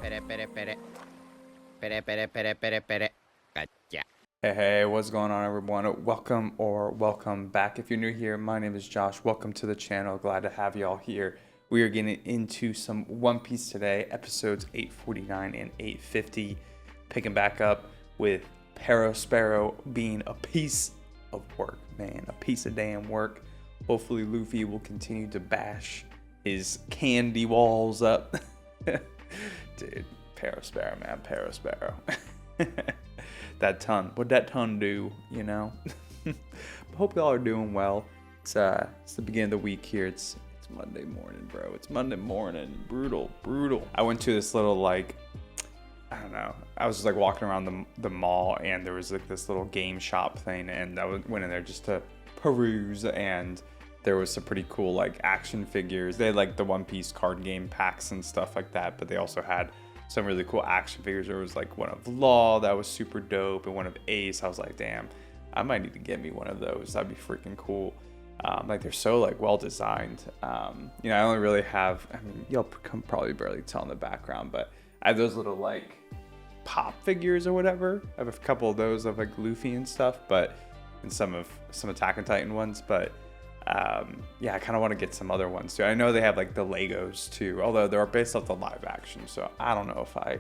Pere, pere, pere. Pere, pere, pere, pere, pere. Gotcha. Hey, what's going on, everyone? Welcome back. If you're new here, my name is Josh. Welcome to the channel. Glad to have y'all here. We are getting into some One Piece today, episodes 849 and 850. Picking back up with Sparrow being a piece of work, man. A piece of damn work. Hopefully Luffy will continue to bash his candy walls up. Dude, Sparrow, man. Sparrow. That ton. What'd that ton do, you know? Hope y'all are doing well. It's the beginning of the week here. It's Monday morning, bro. It's Monday morning. Brutal. I went to this little, like, I don't know. I was just like walking around the mall, and there was like this little game shop thing, and went in there just to peruse, and there was some pretty cool like action figures. They had like the One Piece card game packs and stuff like that, but they also had some really cool action figures. There was like one of Law that was super dope, and one of Ace. I was like, damn, I might need to get me one of those. That'd be freaking cool. Like they're so like well designed. I only really have, y'all can probably barely tell in the background, but I have those little like pop figures or whatever. I have a couple of those of like Luffy and stuff, and some Attack on Titan ones, but I kind of want to get some other ones too. I know they have like the Legos too, although they're based off the live action, so I don't know if I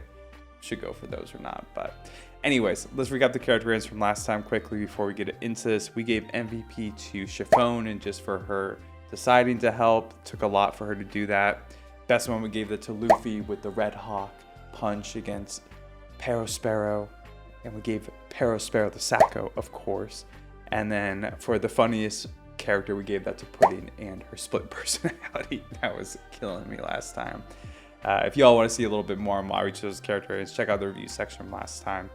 should go for those or not. But anyways, let's recap the character grades from last time quickly before we get into this. We gave MVP to Chiffon, and just for her deciding to help. It took a lot for her to do that. Best one, we gave it to Luffy with the Red Hawk punch against Sparrow, and we gave Sparrow the Sacco, of course. And then for the funniest character, we gave that to Pudding and her split personality. That was killing me last time. If y'all want to see a little bit more on why we chose characters, check out the review section from last time.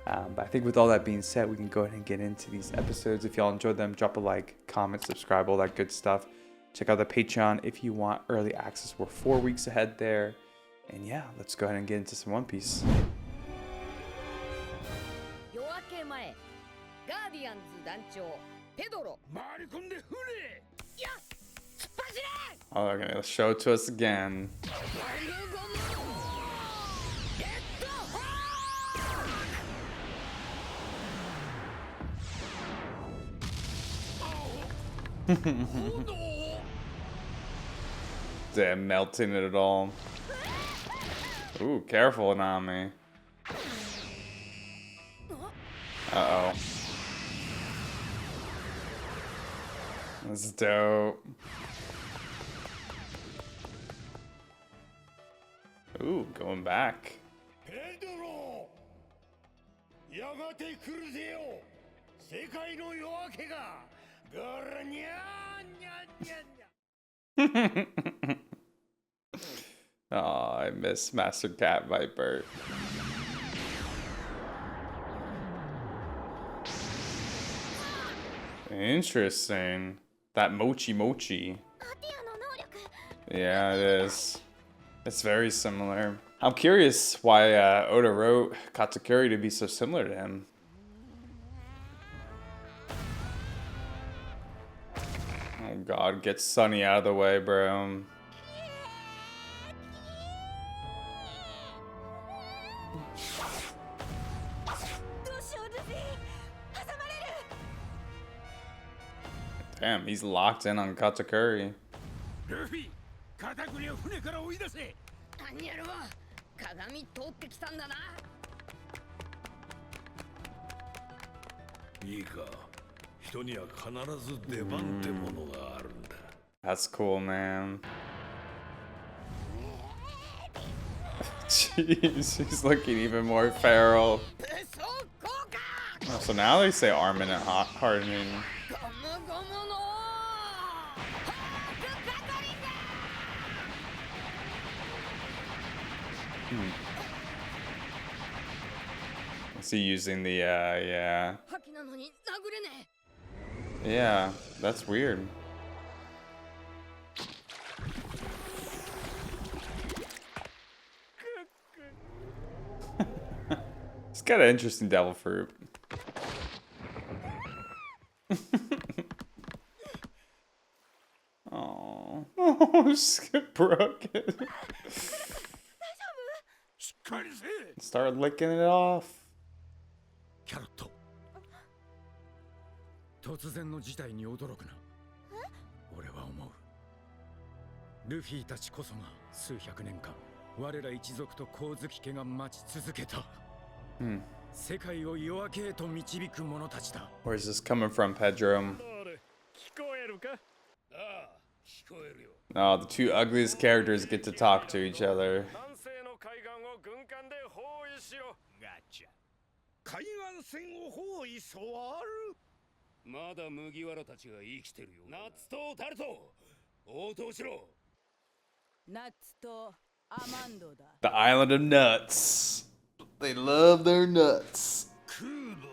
But I think with all that being said, we can go ahead and get into these episodes. If y'all enjoyed them, drop a like, comment, subscribe, all that good stuff. Check out the Patreon if you want early access. We're 4 weeks ahead there. And yeah, let's go ahead and get into some One Piece. Oh, they're gonna show it to us again. They're melting it at all. Ooh, careful, Nami. Uh-oh. That's dope. Ooh, going back. Pedro! Oh, I miss Master Cat Viper. Interesting. That mochi. Yeah, it is. It's very similar. I'm curious why Oda wrote Katakuri to be so similar to him. Oh god, get Sunny out of the way, bro. Damn, he's locked in on Katakuri. Luffy, Katakuriを船から追い出せ。何やろう、鏡通ってきたんだな。いいか、人には必ず出番ってものがあるんだ。That's cool, man. Jeez, he's looking even more feral. Oh, so now they say Armin and Hardening. Is he using the, yeah. Yeah, that's weird. He's got an interesting devil fruit. Oh, skip broken. かりせえ。 Start licking it off. キャロット、突然の事態に驚くな。俺は思う。ルフィたちこそが数百年間我ら一族と光月家が待ち続けた、世界を夜明けへと導く者たちだ。 Where's this coming from, Pedro? 聞こえるか？ああ、聞こえるよ。 Oh, the two ugliest characters get to talk to each other. 南西の海岸を軍艦で包囲しろ。ガチャ。海岸線を包囲そわる。まだ麦わらたちが生きてるよ。ナッツとタルト、応答しろ。ナッツとアマンドだ。 The island of nuts. They love their nuts. 空母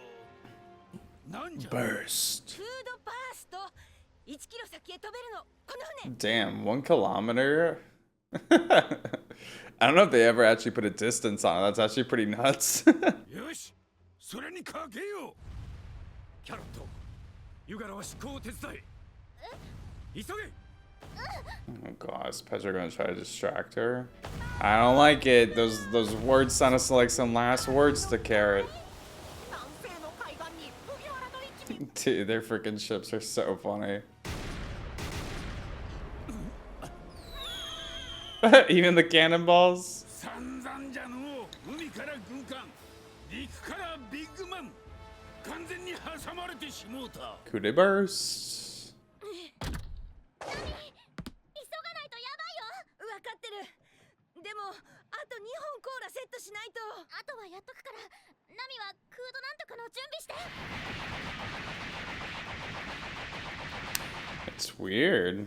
なんじゃ。 Burst. フードバースト。1キロ先へ飛べるの。この船。 Damn, 1 kilometer? I don't know if they ever actually put a distance on it. That's actually pretty nuts. よし、それにかけよう。キャロット、ユガラは執行を手伝え。急げ。 Oh god, is Pedro gonna try to distract her? I don't like it. Those words sound like some last words to Carrot. Dude, their freaking ships are so funny. Even the cannonballs. 散々じゃのう。海から軍艦、陸からビッグマン、完全に挟まれてしもうた。 Coup de burst. 急がないとやばいよ。わかってる。でもあと2本コーラセットしないと。あとはやっとくから。ナミはクードなんとかの準備して。 It's weird.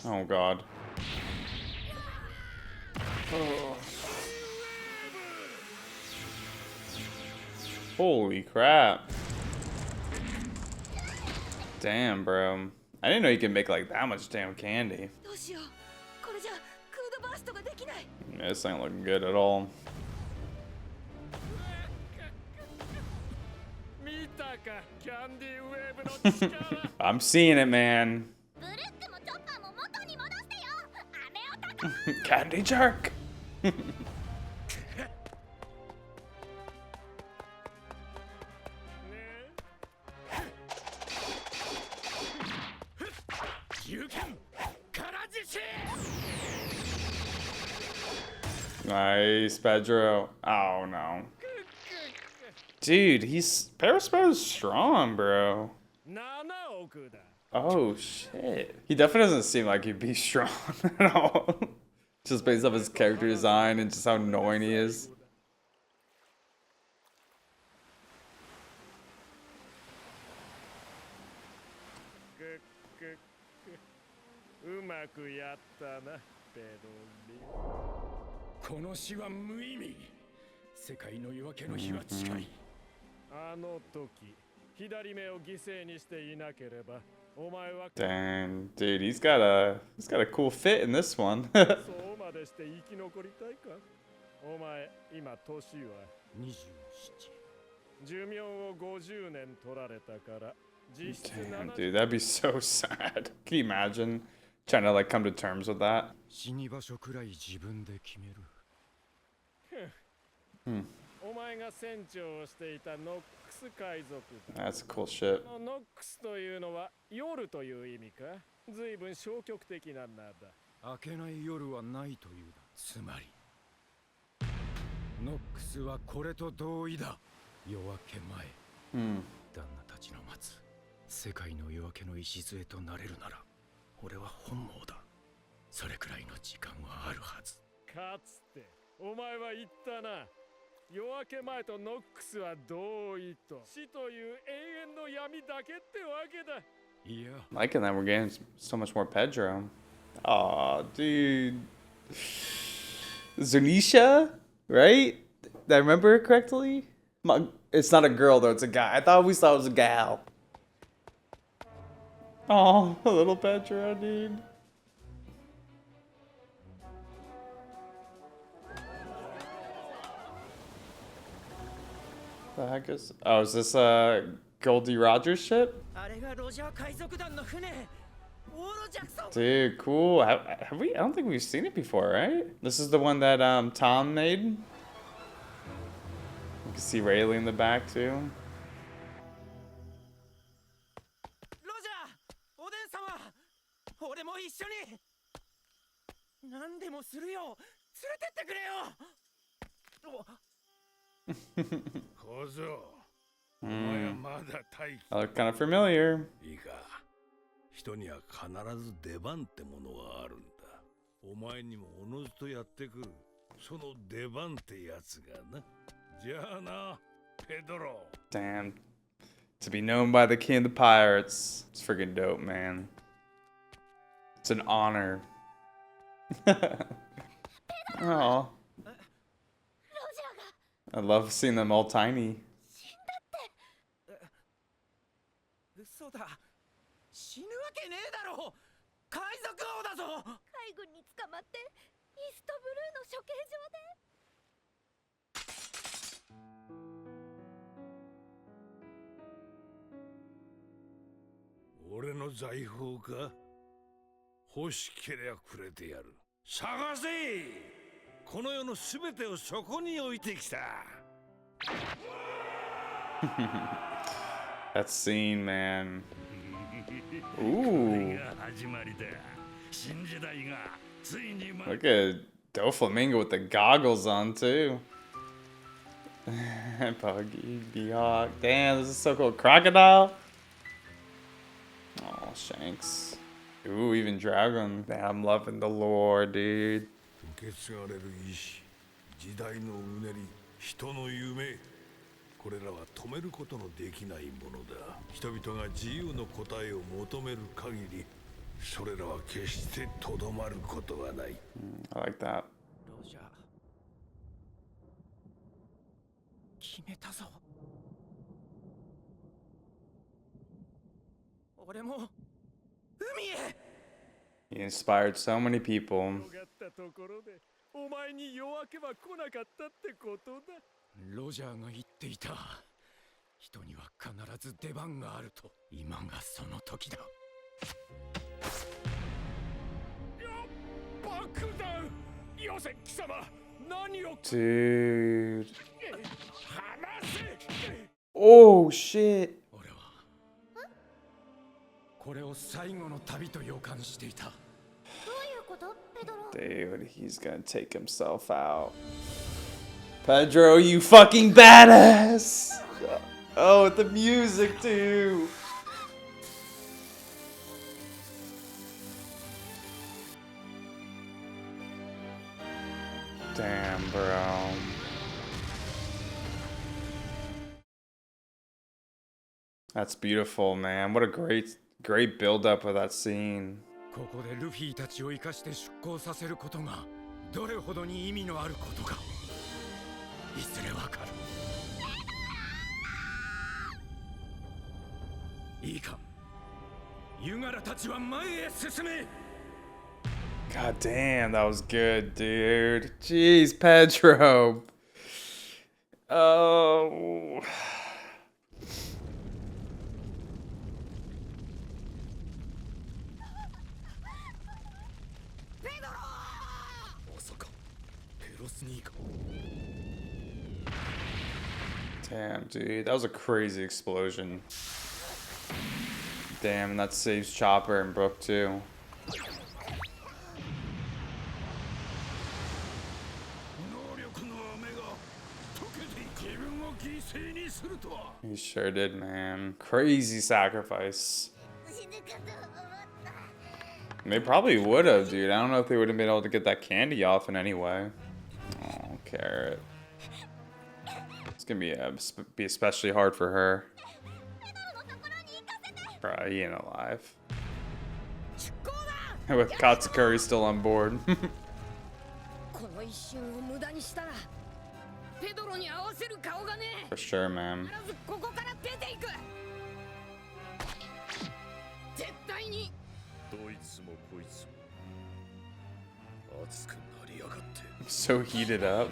Oh god. Oh. Holy crap. Damn, bro. I didn't know you could make like that much damn candy. どうしよう。これじゃクードバーストができない。 Yeah, this ain't looking good at all. 見たか、キャンディーウェーブの力。 I'm seeing it, man. ブルックもチョッパーも元に戻してよ。雨男。 Candy jerk. 勇敢、からじし。 Nice, Pedro. Oh no. Dude, Periscope's strong, bro. 7億だ。 Oh shit. He definitely doesn't seem like he'd be strong at all. Just based off his character design and just how annoying he is. うまくやったな、ペドリ。この死は無意味。世界の夜明けの日は近い。あの時、左目を犠牲にしていなければ、お前は。 Dang, dude, he's got a cool fit in this one. そうまでして生き残りたいか。お前、今年は27。寿命を50年取られたから。 Damn, dude, that'd be so sad. Can you imagine trying to like come to terms with that? 死に場所くらい自分で決める。お前が船長をしていたノックス海賊だ。 That's a cool shit. ノックスというのは夜という意味か。ずいぶん消極的な名だ。明けない夜はないというだ。つまりノックスはこれと同意だ。夜明け前、旦那たちの待つ世界の夜明けの礎となれるなら、俺は本望だ。それくらいの時間はあるはず。かつてお前は言ったな。夜明け前とノックスは同意と。死という永遠の闇だけってわけだ。いや。 Liking that we're getting so much more Pedro. Aw, dude. Zunisha, right? Did I remember it correctly? It's not a girl though, it's a guy. I thought we thought it was a gal. Oh, little Pedro, dude. The heck is? Oh, is this Goldie Rogers ship? あれがロジャー海賊団の船。Dude, cool. Have we? I don't think we've seen it before, right? This is the one that Tom made. You can see Rayleigh in the back too. ロジャー、おでん様、俺も一緒に。何でもするよ。連れてってくれよ。小僧、お前はまだ大気。I look kind of familiar. いいか。人には必ず出番ってものがあるんだ。お前にもおのずとやってくる。その出番ってやつがな。じゃあな、ペドロ。Damn. To be known by the king of the pirates. It's freaking dope, man. It's an honor. Oh. I love seeing them all tiny. 嘘だ。死ぬわけねえだろ。海賊王だぞ。海軍に捕まってイーストブルーの処刑場で。俺の財宝か。欲しけりゃくれてやる。探せ。この世のすべてをそこに置いてきた。That scene, man. Ooh. Look at Doflamingo with the goggles on, too. Puggy, Beehawk. Damn, this is so cool. Crocodile? Oh, Shanks. Ooh, even Dragon. Man, I'm loving the lore, dude. 受け継がれる意志、時代のうねり、人の夢。これらは止めることのできないものだ。人々が自由の答えを求める限り、それらは決してとどまることはない。I like that. ロジャー、決めたぞ。俺も海へ。He inspired so many people. お前に夜明けは来なかったってことだ。ロジャーが言っていた。人には必ず出番があると。今がその時だ。爆弾。よせ貴様。何を。Dude. 話せ。Oh, shit. 俺はこれを最後の旅と予感していた。どういうこと、ペドロ？ Dude, he's gonna take himself out. Pedro, you fucking badass! Oh, with the music, too! Damn, bro. That's beautiful, man. What a great build-up of that scene. ここでルフィたちを生かして出航させることがどれほどに意味のあることかいずれわかる。いいか、ユガラたちは前へ進め。 God damn, that was good, dude. Jeez, Pedro. Oh. Damn, dude, that was a crazy explosion. Damn, and that saves Chopper and Brook too. He sure did, man. Crazy sacrifice. They probably would have, dude. I don't know if they would have been able to get that candy off in any way. Oh, Carrot. It's gonna be especially hard for her. Bruh, he ain't alive. With Katakuri still on board. For sure, man. So heated up.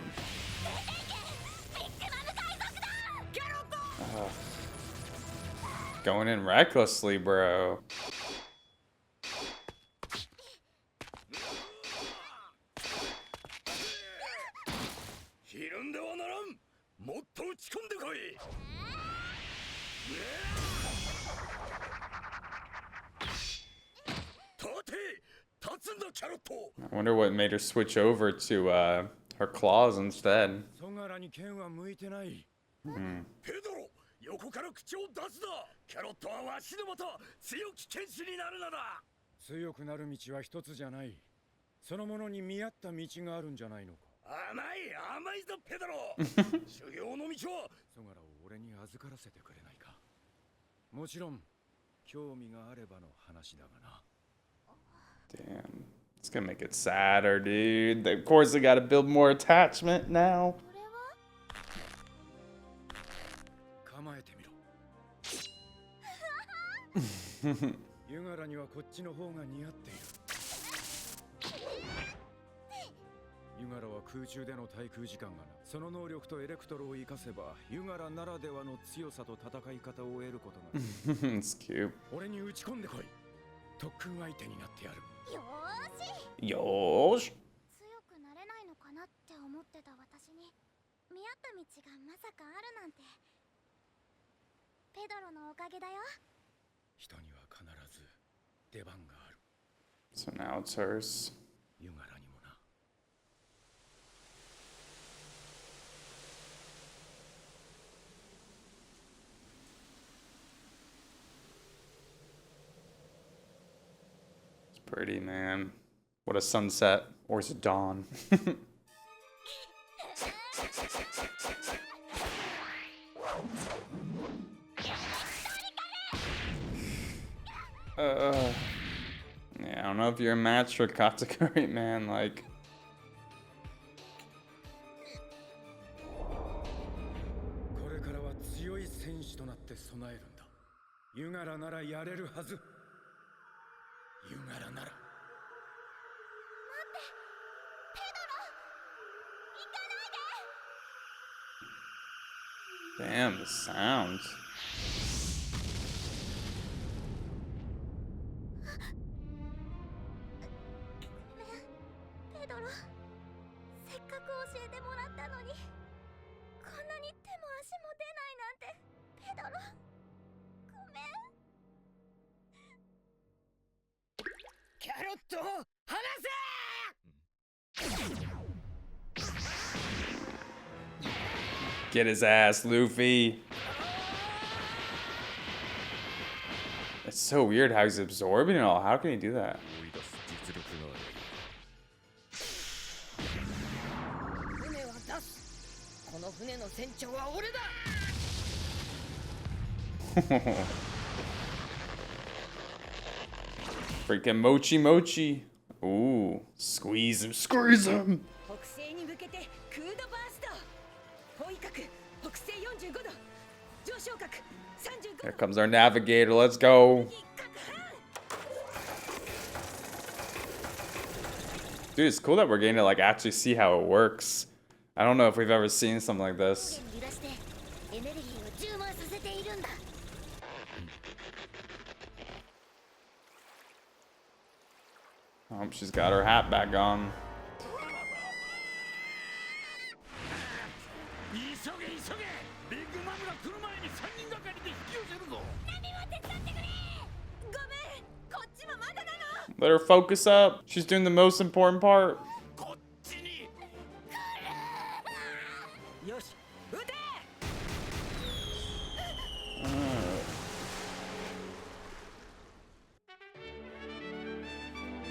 Going in recklessly, bro. い。立て、立つんだキャロット。 I wonder what made her switch over to her claws instead. ソガラに剣は向いてない。Hmm. ペドロ、横から口を出すな。キャロットはわしのもと強き剣士になるのだ。強くなる道は一つじゃない。そのものに見合った道があるんじゃないのか。甘いぞペドロ。修行の道はソガラを俺に預からせてくれないか。もちろん興味があればの話だがな。 Damn. It's gonna make it sadder, dude. Of course, they gotta build more attachment now. 構えてみろ。ユガラにはこっちの方が似合っている。ユガラは空中での滞空時間がな。その能力とエレクトロを生かせばユガラならではの強さと戦い方を得ることができる。 It's cute. 俺に打ち込んでこい。特訓相手になってやる。よーし。Yosh. 強くなれないのかなって思ってた私に見合った道がまさかあるなんてペドロのおかげだよ。人には必ず出番がある。 So now it's hers. ユガラにもな。 It's pretty, man. What a sunset. Or is it dawn? Yeah, I don't know if you're a match for Katakuri, man. Like, これからは強い戦士となって備えるんだ。ユガラならやれるはず。ユガラなら。 damn, the sound. ペドロ、せっかく教えてもらったのにこんなに手も足も出ないなんて。ペドロ、ごめん。キャロット、離せ。 Get his ass, Luffy. It's so weird how he's absorbing it all. How can he do that? 船は出す。この船の船長は俺だ。 Freaking mochi mochi. Ooh, squeeze him, squeeze him. 北西に向けてクードバースト。方位角北西45度。上昇角35 Here 度。 comes our navigator. Let's go. Dude, it's cool that we're getting to like actually see how it works. I don't know if we've ever seen something like this. 揺らしてエネルギーを充満させているんだ。 Oh, she's got her hat back on. 急げ急げ。ビッグマムが来る前に3人がかりで引き寄せるぞ。ナミも手伝ってくれ。ごめん、こっちもまだなの。 Let her focus up. She's doing the most important part. こっちに。よし、撃て。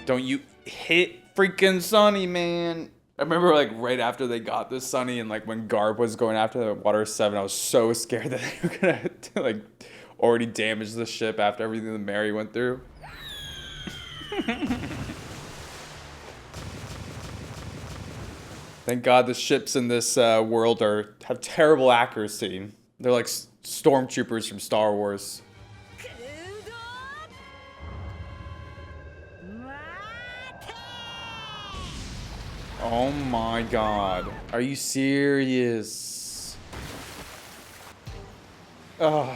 Don't you hit freaking Sunny, man. I remember like right after they got this Sunny and like when Garp was going after the Water 7, I was so scared that they were gonna like already damage the ship after everything that Mary went through. Thank God the ships in this world have terrible accuracy. They're like stormtroopers from Star Wars. クード待て。 Oh my God. Are you serious? Ugh.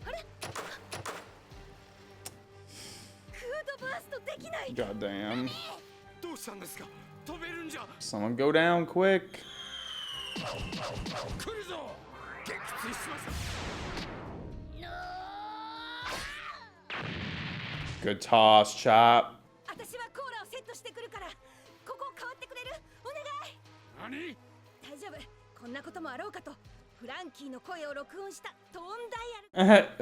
あれ？クードバーストできない。 Goddamn. どうしたんですか。飛べるんじゃ。 Someone go down quick. 来るぞ撃墜します Good toss, Chop. 私はコーラをセットしてくるからここを変わってくれるお願い何大丈夫こんなこともあろうかとフランキーの声を録音したトーンダイヤル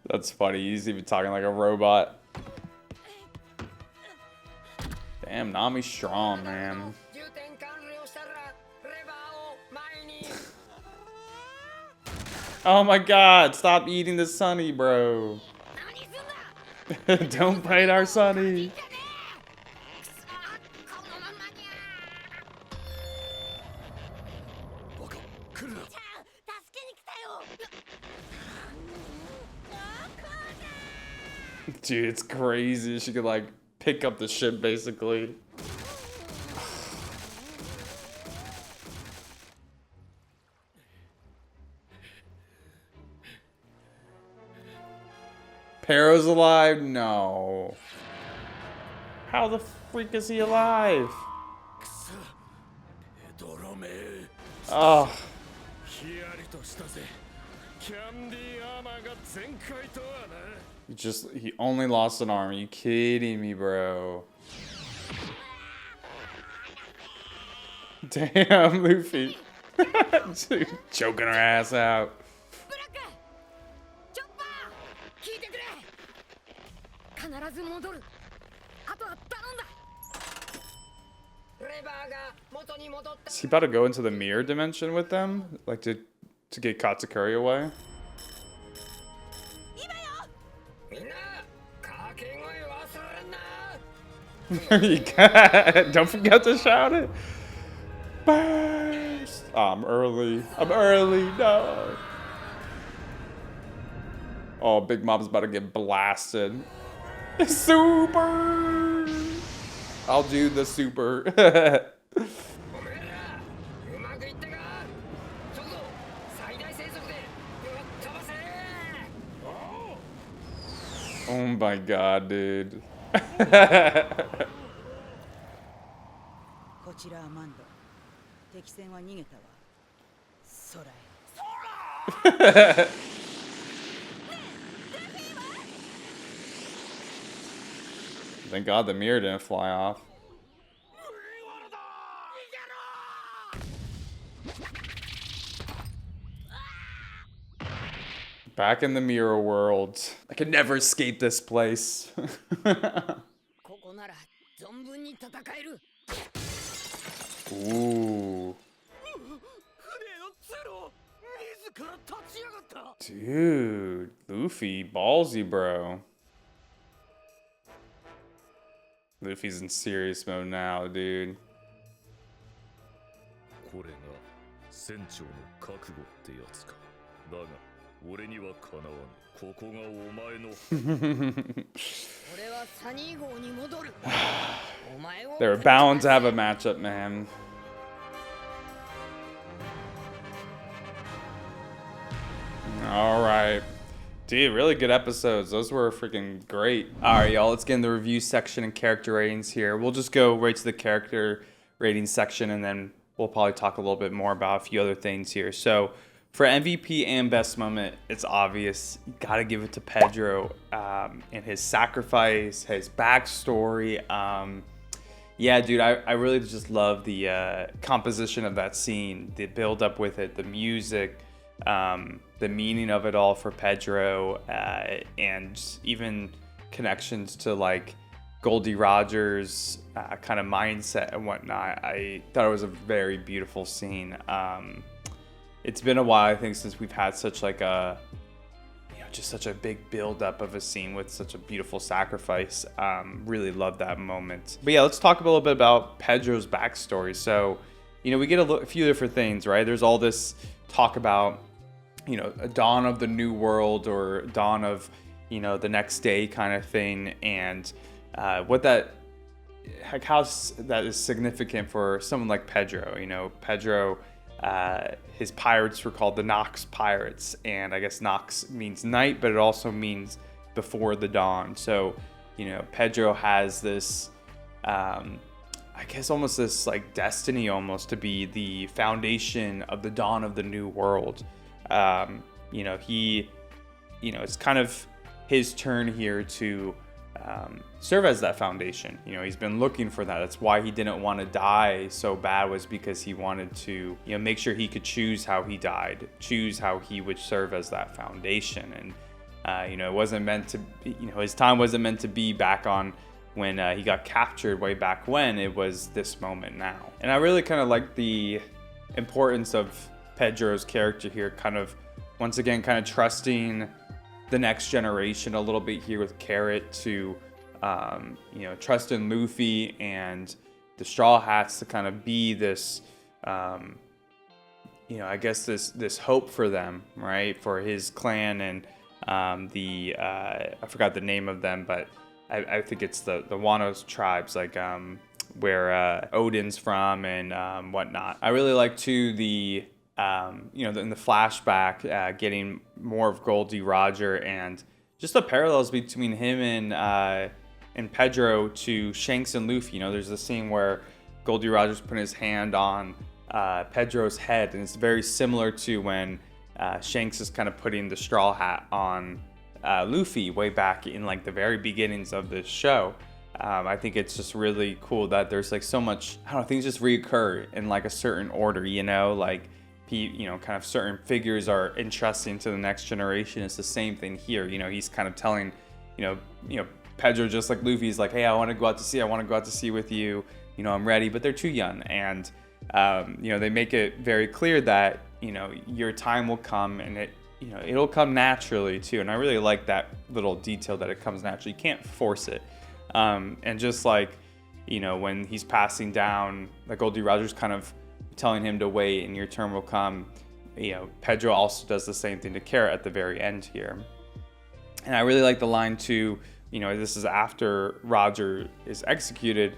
That's funny. He's even talking like a robot. Damn, Nami's strong, man. Oh my god, stop eating the Sunny, bro. Don't bite our Sunny. Dude, it's crazy. She could like pick up the ship basically. Pedro's alive? No. How the freak is he alive? Oh. He only lost an arm. Are you kidding me, bro? Damn, Luffy. Dude, choking her ass out. Is he about to go into the mirror dimension with them? Like to get Katakuri away? Don't forget to shout it. Burst! Oh, I'm early. No. Oh, Big Mob's about to get blasted. Super! I'll do the super. Oh my god, dude. Thank God the mirror didn't fly off. Back in the mirror world. I can never escape this place. Ooh. Dude, Luffy, ballsy, bro. Luffy's in serious mode now, dude. They were bound to have a matchup, man. All right. Dude, really good episodes. Those were freaking great. All right, y'all, let's get in the review section and character ratings here. We'll just go right to the character rating section, and then we'll probably talk a little bit more about a few other things here. So for MVP and best moment, it's obvious. You got to give it to Pedro and his sacrifice, his backstory. Yeah, dude, I really just love the composition of that scene, the build up with it, the music, the meaning of it all for Pedro, and even connections to like Goldie Rogers' kind of mindset and whatnot. I thought it was a very beautiful scene. It's been a while, I think, since we've had such like a, just such a big build up of a scene with such a beautiful sacrifice. Really love that moment. But yeah, let's talk a little bit about Pedro's backstory. So, we get a few different things, right? There's all this talk about, a dawn of the new world or dawn of, the next day kind of thing. And what that, how that is significant for someone like Pedro. Pedro, his pirates were called the Nox Pirates, and I guess Nox means night, but it also means before the dawn. So, Pedro has this I guess almost this like destiny almost to be the foundation of the dawn of the new world. You know, it's kind of his turn here to serve as that foundation. You know, he's been looking for that. That's why he didn't want to die so bad, was because he wanted to, you know, make sure he could choose how he died, choose how he would serve as that foundation. And, you know, it wasn't meant to, you know, his time wasn't meant to be back on when he got captured way back when. It was this moment now. And I really kind of like the importance of Pedro's character here, kind of, once again, kind of trusting the next generation a little bit here with Carrot to, you know, trust in Luffy and the Straw Hats to kind of be this, you know, I guess this hope for them, right? For his clan and I forgot the name of them, but I think it's the Wano's tribes, like where Odin's from and whatnot. I really like too the you know, in the flashback, getting more of Goldie Roger and just the parallels between him and Pedro to Shanks and Luffy. You know, there's a scene where Goldie Roger's putting his hand on Pedro's head, and it's very similar to when Shanks is kind of putting the straw hat on Luffy way back in like the very beginnings of this show. I think it's just really cool that there's like so much, I don't know, things just reoccur in like a certain order, you know, like you know, kind of certain figures are entrusting to the next generation. It's the same thing here. You know, he's kind of telling, you know, Pedro, just like Luffy's like, hey, I want to go out to sea with you. You know, I'm ready, but they're too young. And, you know, they make it very clear that, you know, your time will come, and it, you know, it'll come naturally too. And I really like that little detail that it comes naturally. You can't force it. And just like, you know, when he's passing down, like Goldie Roger's kind of telling him to wait and your turn will come, you know, Pedro also does the same thing to Carrot at the very end here. And I really like the line too, you know, this is after Roger is executed.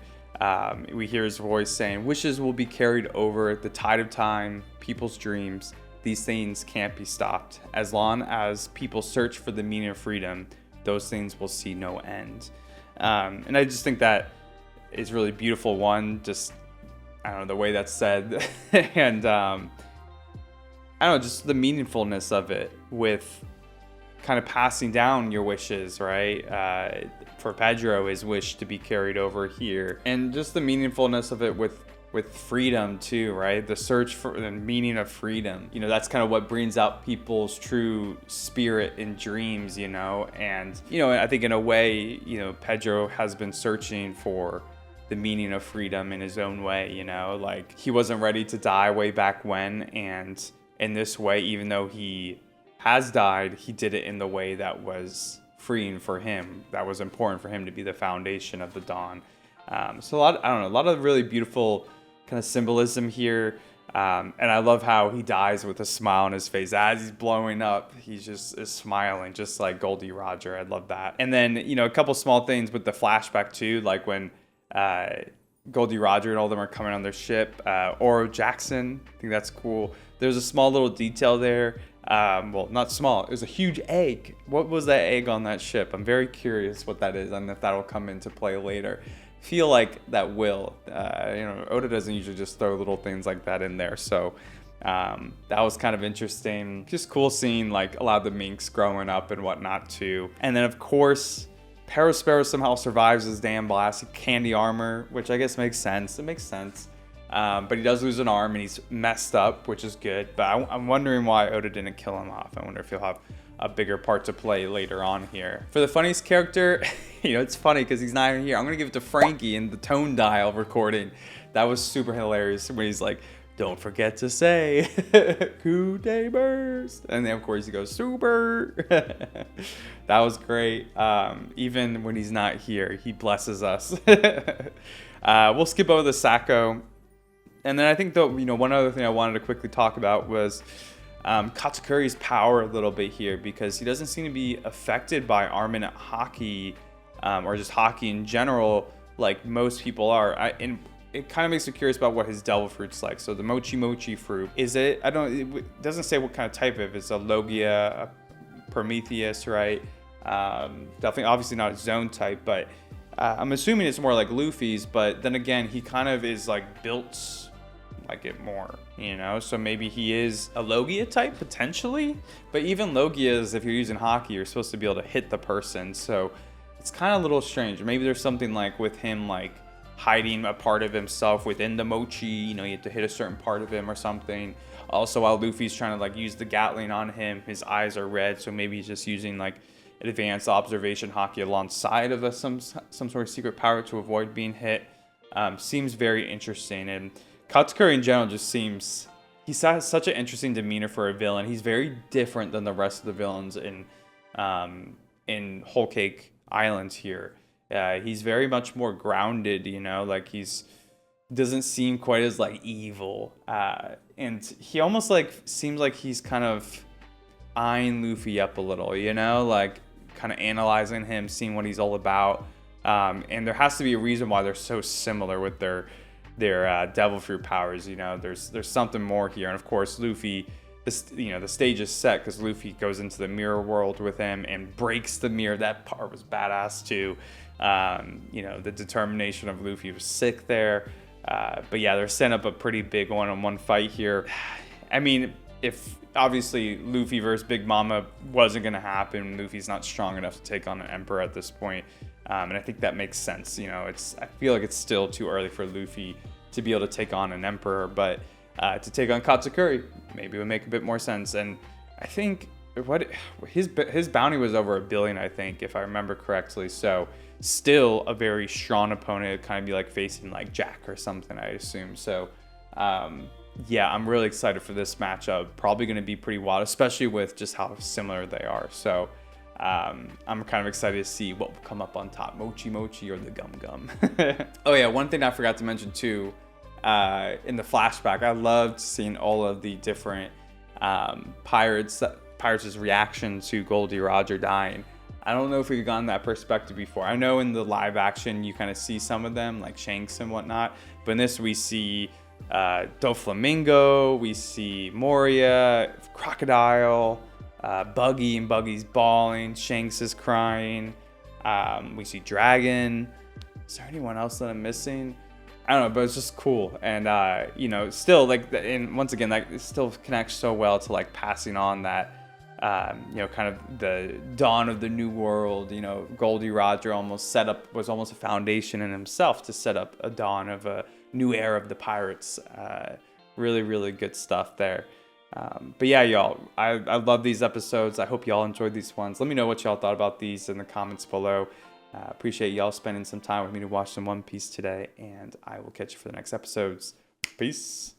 We hear his voice saying, wishes will be carried over the tide of time, people's dreams. These things can't be stopped. As long as people search for the meaning of freedom, those things will see no end. And I just think that is really beautiful. One, just, I don't know, the way that's said, and I don't know, just the meaningfulness of it with kind of passing down your wishes, right? For Pedro, his wish to be carried over here, and just the meaningfulness of it with freedom too, right? The search for the meaning of freedom. You know, that's kind of what brings out people's true spirit and dreams, you know? And, you know, I think in a way, you know, Pedro has been searching for the meaning of freedom in his own way, you know? Like, he wasn't ready to die way back when, and in this way, even though he has died, he did it in the way that was freeing for him, that was important for him to be the foundation of the dawn. So a lot of really beautiful kind of symbolism here. And I love how he dies with a smile on his face. As he's blowing up, he just is smiling, just like Goldie Roger. I love that. And then, you know, a couple small things with the flashback too, like when Goldie Roger and all of them are coming on their ship. Oro Jackson, I think that's cool. There's a small little detail there. Well, not small. It was a huge egg. What was that egg on that ship? I'm very curious what that is, and if that'll come into play later. Feel like that will. You know, Oda doesn't usually just throw little things like that in there, so that was kind of interesting. Just cool seeing like a lot of the minks growing up and whatnot too. And then of course, Perospero somehow survives his damn blast. Candy armor, which I guess makes sense. It makes sense. But he does lose an arm and he's messed up, which is good. But I'm wondering why Oda didn't kill him off. I wonder if he'll have a bigger part to play later on here. For the funniest character, you know, it's funny because he's not even here. I'm going to give it to Frankie in the tone dial recording. That was super hilarious when he's like, don't forget to say, coup de burst. And then of course he goes, super. That was great. Even when he's not here, he blesses us. We'll skip over the Sacco. And then I think, though, you know, one other thing I wanted to quickly talk about was Katakuri's power a little bit here, because he doesn't seem to be affected by Armin Haki or just Haki in general like most people are. And it kind of makes me curious about what his devil fruit's like. So the mochi fruit, is it? It doesn't say what kind of type of. It's a Logia, a Prometheus, right? Definitely, obviously not a zone type, but I'm assuming it's more like Luffy's, but then again, he kind of is like built like it more, you know? So maybe he is a Logia type potentially, but even Logias, if you're using hockey, you're supposed to be able to hit the person. So it's kind of a little strange. Maybe there's something like with him, like hiding a part of himself within the mochi, you know, you have to hit a certain part of him or something. Also, while Luffy's trying to like use the Gatling on him, his eyes are red, so maybe he's just using like advanced observation hockey alongside of some sort of secret power to avoid being hit. Seems very interesting. And Katakuri in general just seems, he has such an interesting demeanor for a villain. He's very different than the rest of the villains in Whole Cake Island here. He's very much more grounded, you know, like doesn't seem quite as like evil. And he almost like seems like he's kind of eyeing Luffy up a little, you know, like kind of analyzing him, seeing what he's all about. And there has to be a reason why they're so similar with their devil fruit powers, you know. There's something more here. And of course, Luffy, the stage is set because Luffy goes into the mirror world with him and breaks the mirror. That part was badass too. You know, the determination of Luffy was sick there. But yeah, they're setting up a pretty big one-on-one fight here. I mean, if obviously Luffy versus Big Mama wasn't going to happen, Luffy's not strong enough to take on an Emperor at this point. And I think that makes sense. You know, I feel like it's still too early for Luffy to be able to take on an Emperor, but to take on Katakuri maybe would make a bit more sense. And I think his bounty was over $1 billion, I think, if I remember correctly. So still a very strong opponent. It'd kind of be like facing like Jack or something, I assume. So yeah, I'm really excited for this matchup. Probably going to be pretty wild, especially with just how similar they are. So I'm kind of excited to see what will come up on top, Mochi Mochi or the Gum Gum. Oh yeah, one thing I forgot to mention too, in the flashback, I loved seeing all of the different pirates' reaction to Goldie Roger dying. I don't know if we've gotten that perspective before. I know in the live action you kind of see some of them, like Shanks and whatnot, but in this we see Doflamingo, we see Moria, Crocodile, Buggy, and Buggy's bawling, Shanks is crying, we see Dragon. Is there anyone else that I'm missing? I don't know, but it's just cool. And you know, still like, and once again, like, it still connects so well to like passing on that you know, kind of the dawn of the new world. You know, Goldie Roger was almost a foundation in himself to set up a dawn of a new era of the pirates. Really, really good stuff there. But yeah, y'all, I love these episodes. I hope y'all enjoyed these ones. Let me know what y'all thought about these in the comments below. Appreciate y'all spending some time with me to watch some One Piece today, and I will catch you for the next episodes. Peace.